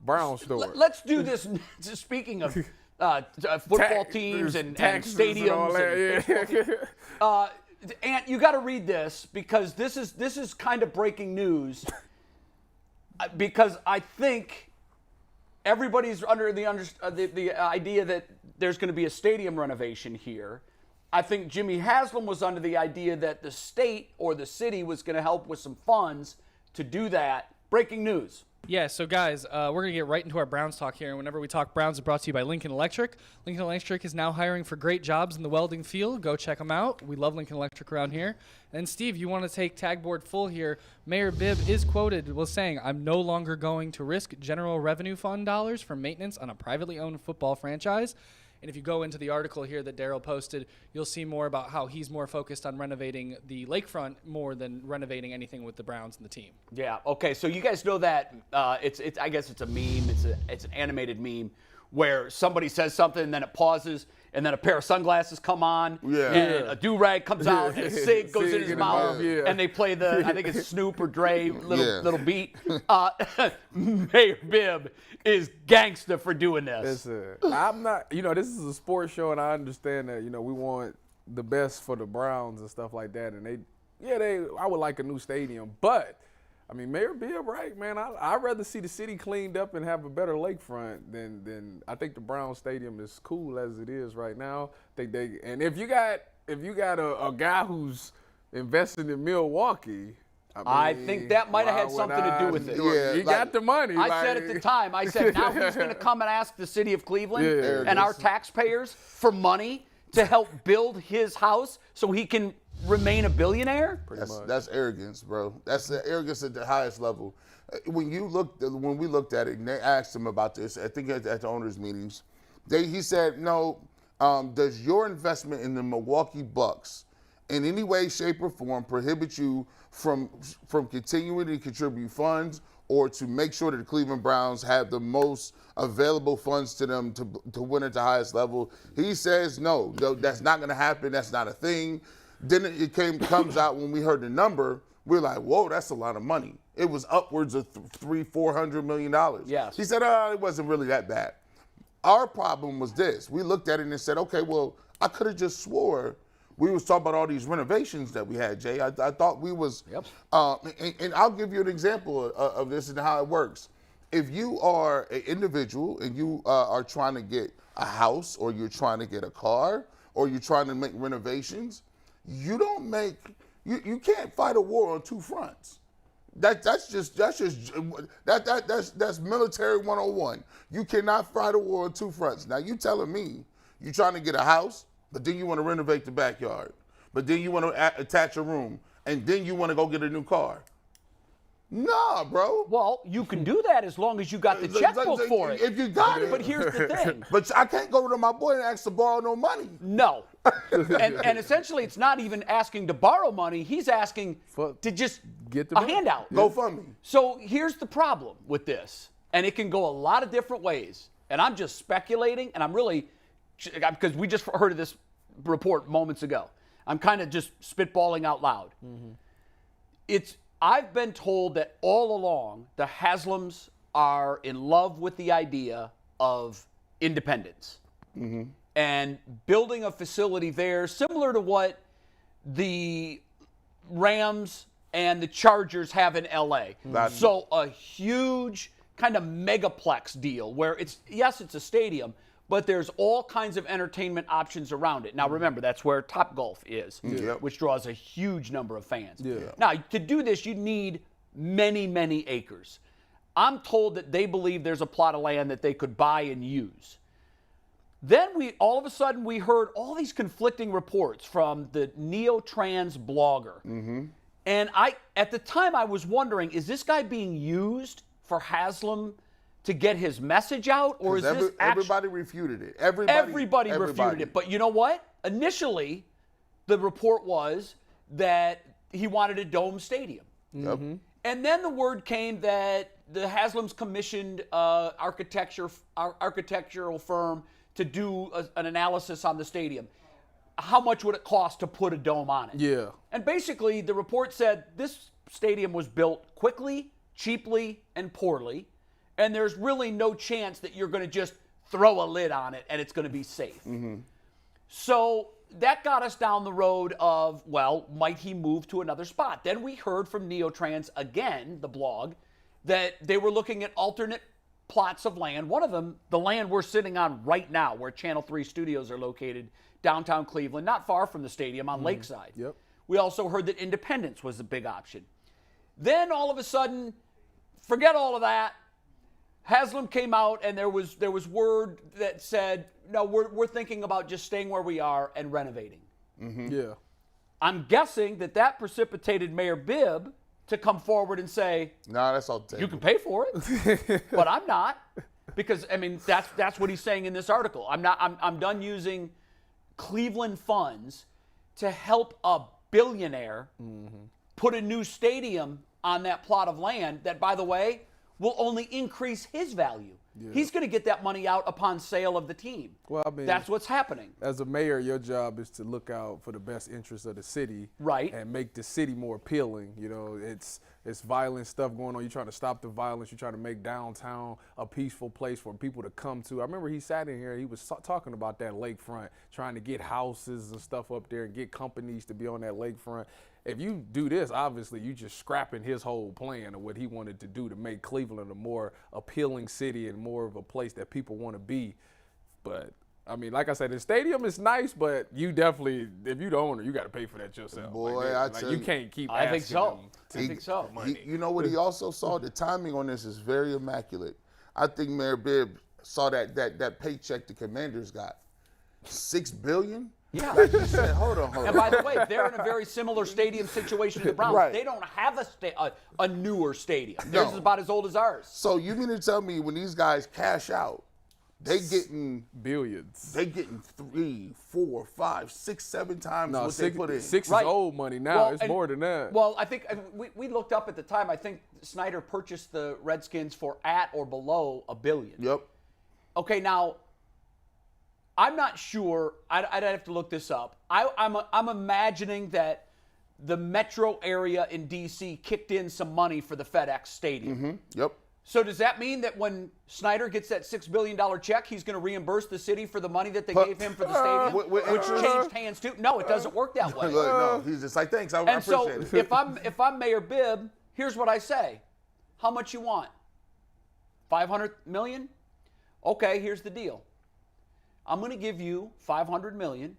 brown store. Let's do this. Speaking of football teams and stadiums, and you got to read this because this is kind of breaking news. Because I think everybody's under the idea that there's going to be a stadium renovation here. I think Jimmy Haslam was under the idea that the state or the city was going to help with some funds to do that. Breaking news. Yeah, so guys, we're going to get right into our Browns talk here. And whenever we talk Browns, it's brought to you by Lincoln Electric. Lincoln Electric is now hiring for great jobs in the welding field. Go check them out. We love Lincoln Electric around here. And Steve, you want to take tagboard full here. Mayor Bibb is quoted was saying, "I'm no longer going to risk general revenue fund dollars for maintenance on a privately owned football franchise." And if you go into the article here that Daryl posted, you'll see more about how he's more focused on renovating the lakefront more than renovating anything with the Browns and the team. Yeah. Okay. So you guys know that it's I guess it's a meme. It's an animated meme where somebody says something and then it pauses and then a pair of sunglasses come on and a do-rag comes out and a cig goes in his mouth and they play I think it's Snoop or Dre little beat. Mayor Bibb is gangster for doing this. Listen, I'm not, this is a sports show and I understand that, we want the best for the Browns and stuff like that. And I would like a new stadium, but Mayor Bibb, right, man, I'd rather see the city cleaned up and have a better lakefront than I think the Brown Stadium is cool as it is right now. And if you got a guy who's investing in Milwaukee, I think that might have had something to do with it. Yeah, he got the money. I said at the time, now he's going to come and ask the city of Cleveland and our taxpayers for money to help build his house so he can remain a billionaire? That's arrogance, bro. That's the arrogance at the highest level. When we looked at it, and they asked him about this, I think at the owners' meetings, he said, no, does your investment in the Milwaukee Bucks in any way, shape, or form prohibit you from continuing to contribute funds or to make sure that the Cleveland Browns have the most available funds to them to win at the highest level? He says, no, that's not going to happen. That's not a thing. Then it comes out when we heard the number, we're like, whoa, that's a lot of money. It was upwards of $400 million. Yes. He said, it wasn't really that bad. Our problem was this. We looked at it and said, okay, well, I could have just swore we was talking about all these renovations that we had, Jay. I thought we was, and I'll give you an example of this and how it works. If you are an individual and you are trying to get a house or you're trying to get a car or you're trying to make renovations, you can't fight a war on two fronts. That's military 101. You cannot fight a war on two fronts. Now you telling me you're trying to get a house, but then you want to renovate the backyard, but then you want to attach a room, and then you want to go get a new car. Nah, bro. Well, you can do that as long as you got the checkbook for it. If you got it. But here's the thing. But I can't go to my boy and ask to borrow no money. No. and essentially, it's not even asking to borrow money. He's asking to just get the handout. Go fund me. So here's the problem with this, and it can go a lot of different ways. And I'm just speculating, and I'm really, because we just heard of this report moments ago. I'm kind of just spitballing out loud. Mm-hmm. I've been told that all along the Haslams are in love with the idea of independence and building a facility there similar to what the Rams and the Chargers have in LA. So a huge kind of megaplex deal where it's a stadium, but there's all kinds of entertainment options around it. Now, remember, that's where Topgolf is, which draws a huge number of fans. Now, to do this, you need many, many acres. I'm told that they believe there's a plot of land that they could buy and use. Then all of a sudden, we heard all these conflicting reports from the neo-trans blogger. And at the time, I was wondering, is this guy being used for Haslam to get his message out, or is this everybody refuted it? Everybody refuted it. But you know what? Initially, the report was that he wanted a dome stadium. And then the word came that the Haslams commissioned an architectural firm to do an analysis on the stadium. How much would it cost to put a dome on it? Yeah. And basically, the report said this stadium was built quickly, cheaply, and poorly. and there's really no chance that you're going to just throw a lid on it and it's going to be safe. So that got us down the road of, well, might he move to another spot? Then we heard from Neotrans again, the blog, that they were looking at alternate plots of land. One of them, the land we're sitting on right now, where Channel 3 studios are located, downtown Cleveland, not far from the stadium on Lakeside. Yep. We also heard that Independence was a big option. Then all of a sudden, forget all of that. Haslam came out and there was word that said, no, we're thinking about just staying where we are and renovating. Yeah. I'm guessing that precipitated Mayor Bibb to come forward and say, Nah, that's all. you can pay for it, but I'm not. Because, I mean, that's what he's saying in this article. I'm done using Cleveland funds to help a billionaire put a new stadium on that plot of land that, by the way, will only increase his value. Yeah. He's going to get that money out upon sale of the team. Well, I mean, that's what's happening. As a mayor, your job is to look out for the best interests of the city, right, and make the city more appealing. You know, it's violent stuff going on. You're trying to stop the violence. You're trying to make downtown a peaceful place for people to come to. I remember he sat in here. He was talking about that lakefront, trying to get houses and stuff up there and get companies to be on that lakefront. If you do this, obviously you just scrapping his whole plan of what he wanted to do to make Cleveland a more appealing city and more of a place that people want to be. But I mean, like I said, the stadium is nice, but you definitely, if you the owner, you got to pay for that yourself. Boy, you can't keep I asking think so. them I think so. You know what he also saw? The timing on this is very immaculate. I think Mayor Bibb saw that paycheck the Commanders got. $6 billion? Yeah. Like you said, hold on. And by the way, they're in a very similar stadium situation to the Browns. Right. They don't have a newer stadium. No. Theirs is about as old as ours. So you mean to tell me when these guys cash out, they getting billions? They getting 3, 4, 5, 6, 7 times what they put in. Six is old money now. Well, it's more than that. Well, I think we looked up at the time. I think Snyder purchased the Redskins for at or below $1 billion. Yep. Okay, now I'm not sure. I'd have to look this up. I'm imagining that the metro area in D.C. kicked in some money for the FedEx Stadium. Yep. So does that mean that when Snyder gets that $6 billion check, he's going to reimburse the city for the money that they gave him for the stadium, which changed hands too? No, it doesn't work that way. No, he's just like, thanks, I And so appreciate it. if I'm Mayor Bibb, here's what I say: how much you want? $500 million? Okay, here's the deal. I'm going to give you $500 million,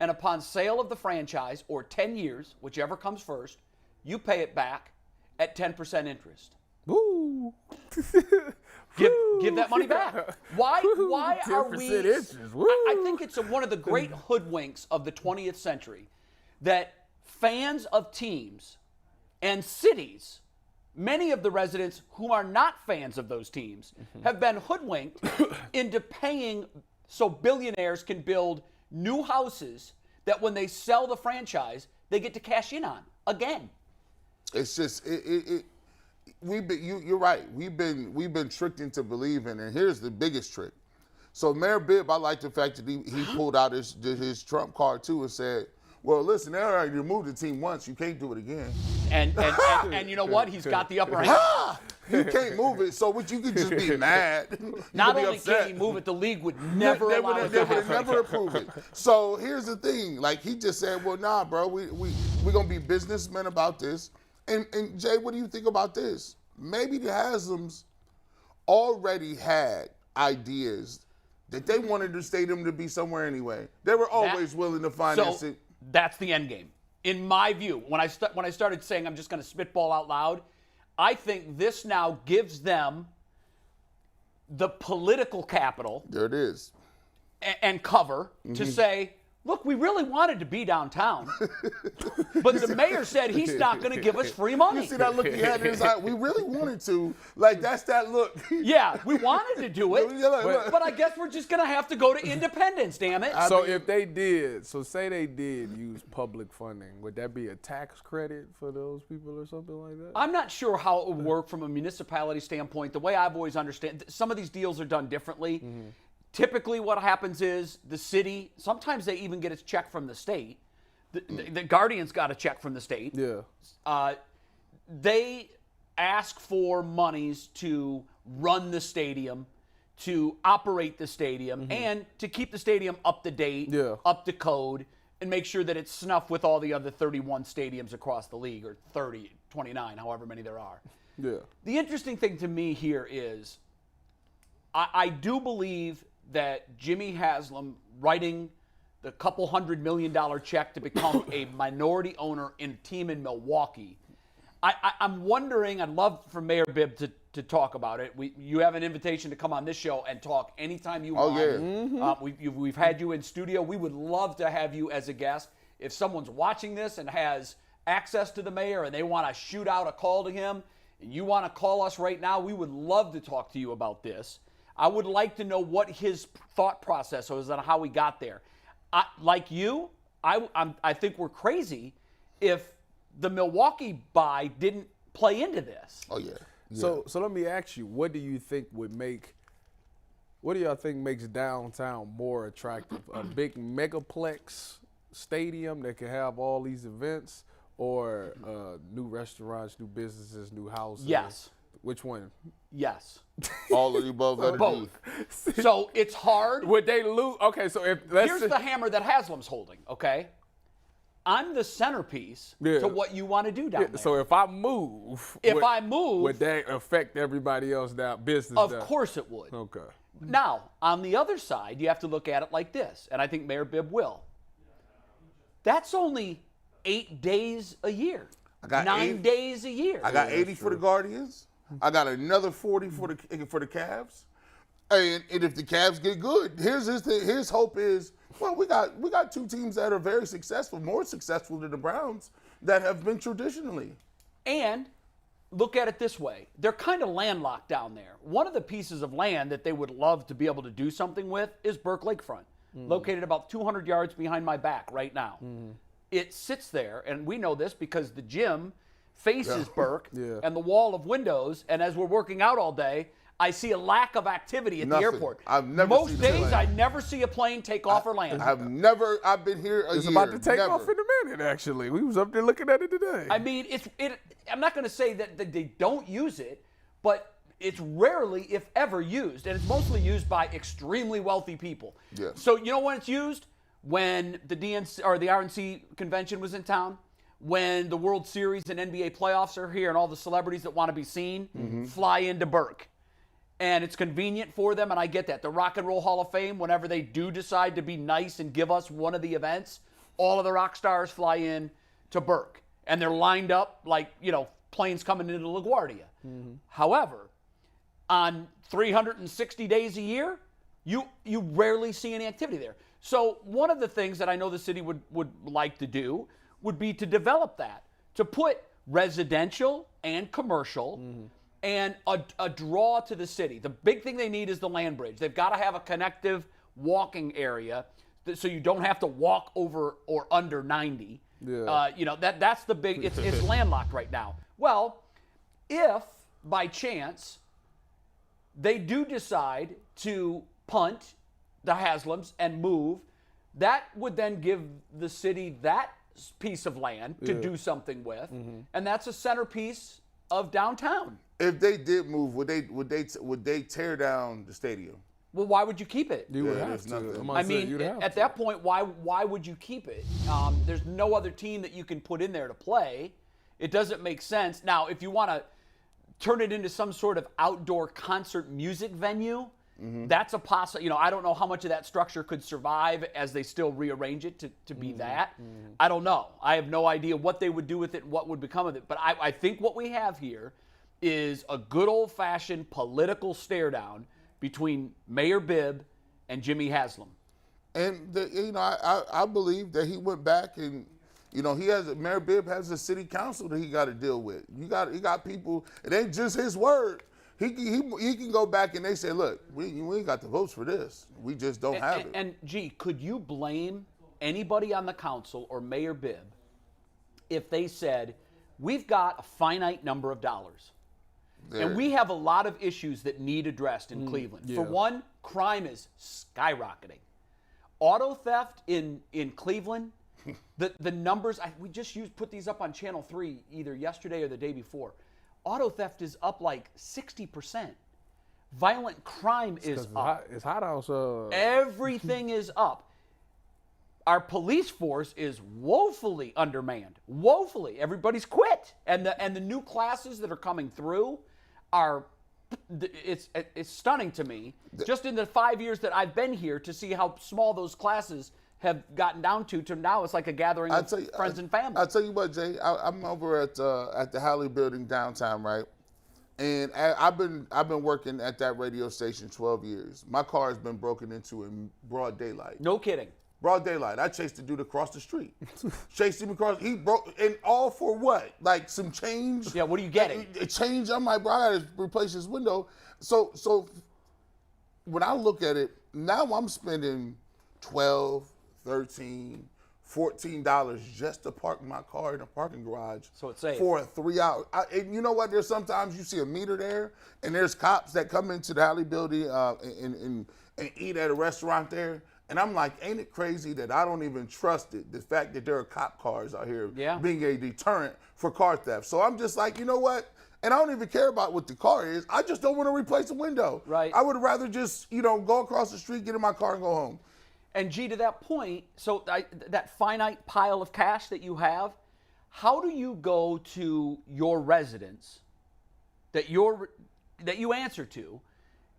and upon sale of the franchise, or 10 years, whichever comes first, you pay it back at 10% interest. Woo. Give that money back. Why are we? 10% interest. Woo. I think it's one of the great hoodwinks of the 20th century that fans of teams and cities, many of the residents who are not fans of those teams, have been hoodwinked into paying so billionaires can build new houses that when they sell the franchise, they get to cash in on again. It's just you're right. We've been tricked into believing, and here's the biggest trick. So Mayor Bibb, I like the fact that he pulled out his Trump card too and said, well, listen, they already removed the team once. You can't do it again. And you know what? He's got the upper hand. You can't move it, so you could just be mad. Not only can he move it, the league would never allow it to happen. Never approve it. So here's the thing. Like, he just said, well, nah, bro, we're going to be businessmen about this. And Jay, what do you think about this? Maybe the Haslams already had ideas that they wanted the stadium to be somewhere anyway. They were always willing to finance it. That's the end game. In my view, when I started saying I'm just going to spitball out loud, I think this now gives them the political capital. There it is. And cover to say, look, we really wanted to be downtown, but the mayor said he's not going to give us free money. You see that look he had in his eye? We really wanted to. Like, that's that look. Yeah, we wanted to do it, but I guess we're just going to have to go to Independence, damn it. So if they did, say they did use public funding, would that be a tax credit for those people or something like that? I'm not sure how it would work from a municipality standpoint. The way I've always understood, some of these deals are done differently. Typically what happens is the city, sometimes they even get a check from the state. The Guardians got a check from the state. Yeah. They ask for monies to run the stadium, to operate the stadium, and to keep the stadium up to date, up to code, and make sure that it's snuffed with all the other 31 stadiums across the league, or 30, 29, however many there are. Yeah. The interesting thing to me here is I do believe that Jimmy Haslam writing the couple $100 million check to become a minority owner in a team in Milwaukee, I'm wondering, I'd love for Mayor Bibb to talk about it. You have an invitation to come on this show and talk anytime you want. We've had you in studio. We would love to have you as a guest. If someone's watching this and has access to the mayor and they want to shoot out a call to him, and you want to call us right now, we would love to talk to you about this. I would like to know what his thought process was on how he got there. Like you, I think we're crazy if the Milwaukee buy didn't play into this. Oh yeah. So let me ask you, what do you think y'all think makes downtown more attractive? A big megaplex stadium that can have all these events, or new restaurants, new businesses, new houses? Yes. Which one? Yes. All of the above. Both. So it's hard. Would they lose? Okay, so if Here's the hammer that Haslam's holding, okay? I'm the centerpiece to what you want to do down there. So if I move, would that affect everybody else down business? Of course it would. Okay. Now, on the other side, you have to look at it like this, and I think Mayor Bibb will. That's only 8 days a year. I got 9 days a year. I got 80 for the Guardians. I got another 40 for the Cavs. And if the Cavs get good, here's his thing. His hope is, well, we got two teams that are very successful, more successful than the Browns, that have been traditionally. And look at it this way. They're kind of landlocked down there. One of the pieces of land that they would love to be able to do something with is Burke Lakefront, located about 200 yards behind my back right now. It sits there, and we know this because the gym faces Burke and the wall of windows, and as we're working out all day, I see a lack of activity at the airport. Most days, I never see a plane take off or land. I've been here a year. It's about to take off in a minute, actually. We was up there looking at it today. I mean, I'm not going to say that they don't use it, but it's rarely, if ever, used. And it's mostly used by extremely wealthy people. Yeah. So you know when it's used? When the DNC or the RNC convention was in town, when the World Series and NBA playoffs are here and all the celebrities that want to be seen fly into Burke. And it's convenient for them, and I get that. The Rock and Roll Hall of Fame, whenever they do decide to be nice and give us one of the events, all of the rock stars fly in to Burke. And they're lined up like, planes coming into LaGuardia. However, on 360 days a year, you rarely see any activity there. So one of the things that I know the city would like to do would be to develop that, to put residential and commercial and a draw to the city. The big thing they need is the land bridge. They've got to have a connective walking area so you don't have to walk over or under 90. Yeah. That's the big, it's landlocked right now. Well, if by chance they do decide to punt the Haslams and move, that would then give the city that piece of land to do something with, and that's a centerpiece of downtown. If they did move, would they tear down the stadium? Well, why would you keep it? You would have to. I mean, at that point, why would you keep it? There's no other team that you can put in there to play. It doesn't make sense. Now, if you want to turn it into some sort of outdoor concert music venue, that's a possible. I don't know how much of that structure could survive as they still rearrange it to be that. I don't know. I have no idea what they would do with it and what would become of it. But I think what we have here is a good old-fashioned political stare-down between Mayor Bibb and Jimmy Haslam. And I believe that he went back and Mayor Bibb has a city council that he got to deal with. He got people. It ain't just his word. He can go back and they say, look, we ain't got the votes for this. We just don't have it. And could you blame anybody on the council or Mayor Bibb if they said, we've got a finite number of dollars? And we have a lot of issues that need addressed in Cleveland. Yeah. For one, crime is skyrocketing. Auto theft in Cleveland, the numbers, we just put these up on Channel 3 either yesterday or the day before. auto theft is up like 60%. Violent crime is up. It's hot outside. Everything is up. Our police force is woefully undermanned. Woefully. Everybody's quit. And the new classes that are coming through are it's stunning to me. Just in the 5 years that I've been here to see how small those classes have gotten down to now it's like a gathering of friends and family. I'll tell you what, Jay. I'm over at the Halley Building downtown, right? And I've been working at that radio station 12 years. My car has been broken into in broad daylight. No kidding. Broad daylight. I chased the dude across the street. Chased him across. He broke, and all for what? Like some change? Yeah, what are you getting? A change. I'm like, bro, I gotta replace this window. So when I look at it, now I'm spending $12, $13, $14 just to park my car in a parking garage. So it's safe. For 3 hours. And you know what? There's sometimes you see a meter there, and there's cops that come into the Halley Building and eat at a restaurant there. And I'm like, ain't it crazy that I don't even trust it, the fact that there are cop cars out here being a deterrent for car theft. So I'm just like, you know what? And I don't even care about what the car is. I just don't want to replace the window. Right. I would rather just, go across the street, get in my car, and go home. And G, to that point, so that finite pile of cash that you have, how do you go to your residents that you answer to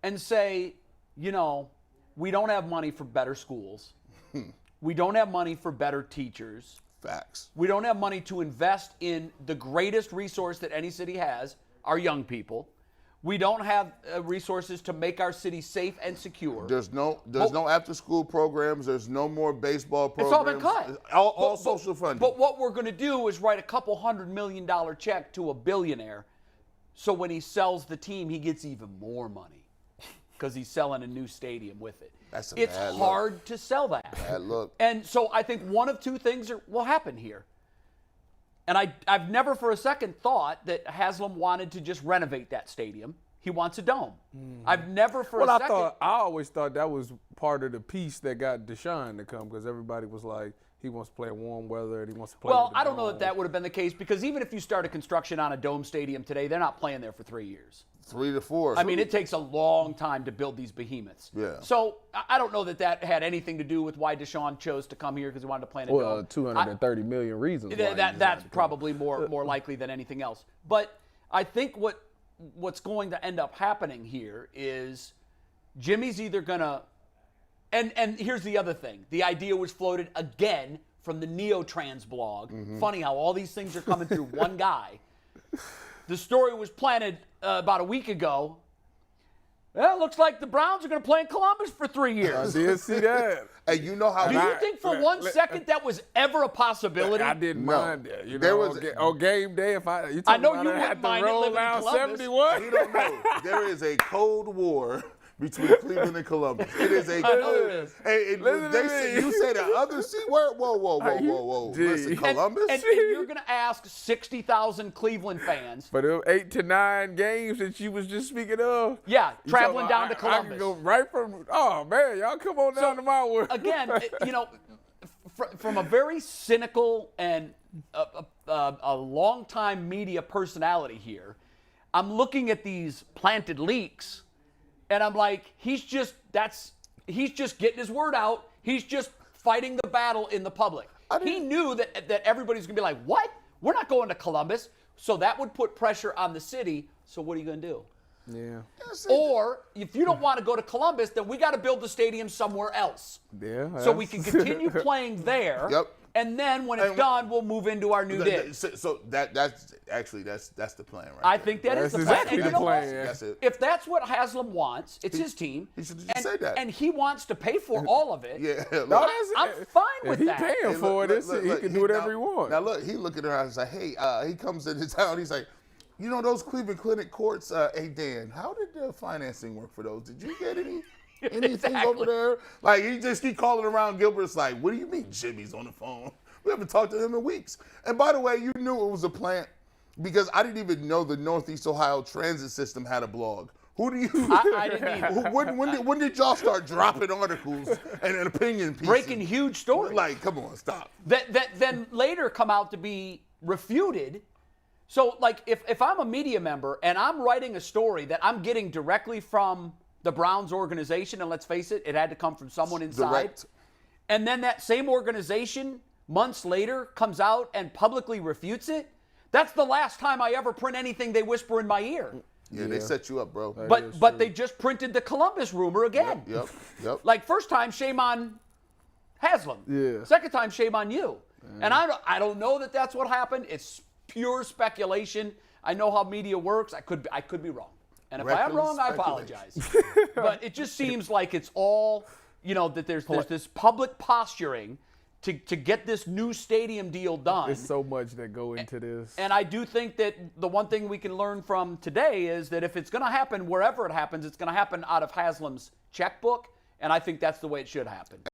and say, we don't have money for better schools. We don't have money for better teachers. Facts. We don't have money to invest in the greatest resource that any city has, our young people. We don't have resources to make our city safe and secure. There's no after school programs. There's no more baseball programs. It's all been cut. All social funding. But what we're going to do is write a couple $100 million check to a billionaire, so when he sells the team, he gets even more money because he's selling a new stadium with it. It's hard to sell that. Bad look. And so I think one of two things will happen here. And I've never for a second thought that Haslam wanted to just renovate that stadium. He wants a dome. I've never for a second. I always thought that was part of the piece that got Deshaun to come, because everybody was like, he wants to play in warm weather and he wants to play with the I don't know dome. that would have been the case, because even if you started construction on a dome stadium today, they're not playing there for 3 years. 3 to 4. I mean, it takes a long time to build these behemoths. Yeah. So I don't know that had anything to do with why Deshaun chose to come here, because he wanted to play in a dome. 230 million reasons. That's probably more likely than anything else. But I think what's going to end up happening here is Jimmy's either going to – and here's the other thing. The idea was floated again from the Neotrans blog. Funny how all these things are coming through one guy. The story was planted about a week ago. Well, it looks like the Browns are going to play in Columbus for 3 years. I did see that. And you know how Do you think for 1 second that was ever a possibility? I didn't mind that. There was on game day, I know you wouldn't mind it living in Columbus. 71. You don't know. There is a cold war between Cleveland and Columbus. It is a I know it is. You say the other C word? Whoa. Listen, Columbus? And you're going to ask 60,000 Cleveland fans. But them 8 to 9 games that you was just speaking of. Yeah, you traveling down to I Columbus. can go right from, oh, man, y'all come on down to my world. Again, from a very cynical and a long-time media personality here, I'm looking at these planted leaks, and I'm like, he's just getting his word out. He's just fighting the battle in the public. He knew that everybody's going to be like, what? We're not going to Columbus. So that would put pressure on the city. So what are you going to do? Yeah. Or if you don't want to go to Columbus, then we got to build the stadium somewhere else. Yeah. So we can continue playing there. Yep. And then when it's done, we'll move into our new dig. So that's the plan, right? I think that is the That's plan. exactly And the you know plan, what? yeah. That's it. If that's what Haslam wants, it's his team. He should just say that. And he wants to pay for all of it. Yeah. No, I'm fine with if he that. paying for it, he can do whatever he wants. Now look, he looking around and say, hey, he comes into town, he's like, those Cleveland Clinic courts, hey Dan, how did the financing work for those? Did you get anything Exactly. over there? Like he just keep calling around. Gilbert's like, what do you mean Jimmy's on the phone? We haven't talked to him in weeks. And by the way, you knew it was a plant because I didn't even know the Northeast Ohio Transit System had a blog. Who do you? I didn't either. When did y'all start dropping articles and opinion pieces? Breaking huge stories. Like, come on, stop. That then later come out to be refuted. So, like, if I'm a media member and I'm writing a story that I'm getting directly from the Browns organization, and let's face it, it had to come from someone inside. Direct. And then that same organization months later comes out and publicly refutes it, that's the last time I ever print anything they whisper in my ear. Yeah, they set you up, bro. But they just printed the Columbus rumor again. Yep. Like, first time, shame on Haslam. Yeah. Second time, shame on you. And I don't know that that's what happened. It's pure speculation. I know how media works. I could be wrong. And if I am wrong, I apologize. But it just seems like it's all, that there's this public posturing to get this new stadium deal done. There's so much that go into this. And I do think that the one thing we can learn from today is that if it's going to happen, wherever it happens, it's going to happen out of Haslam's checkbook. And I think that's the way it should happen.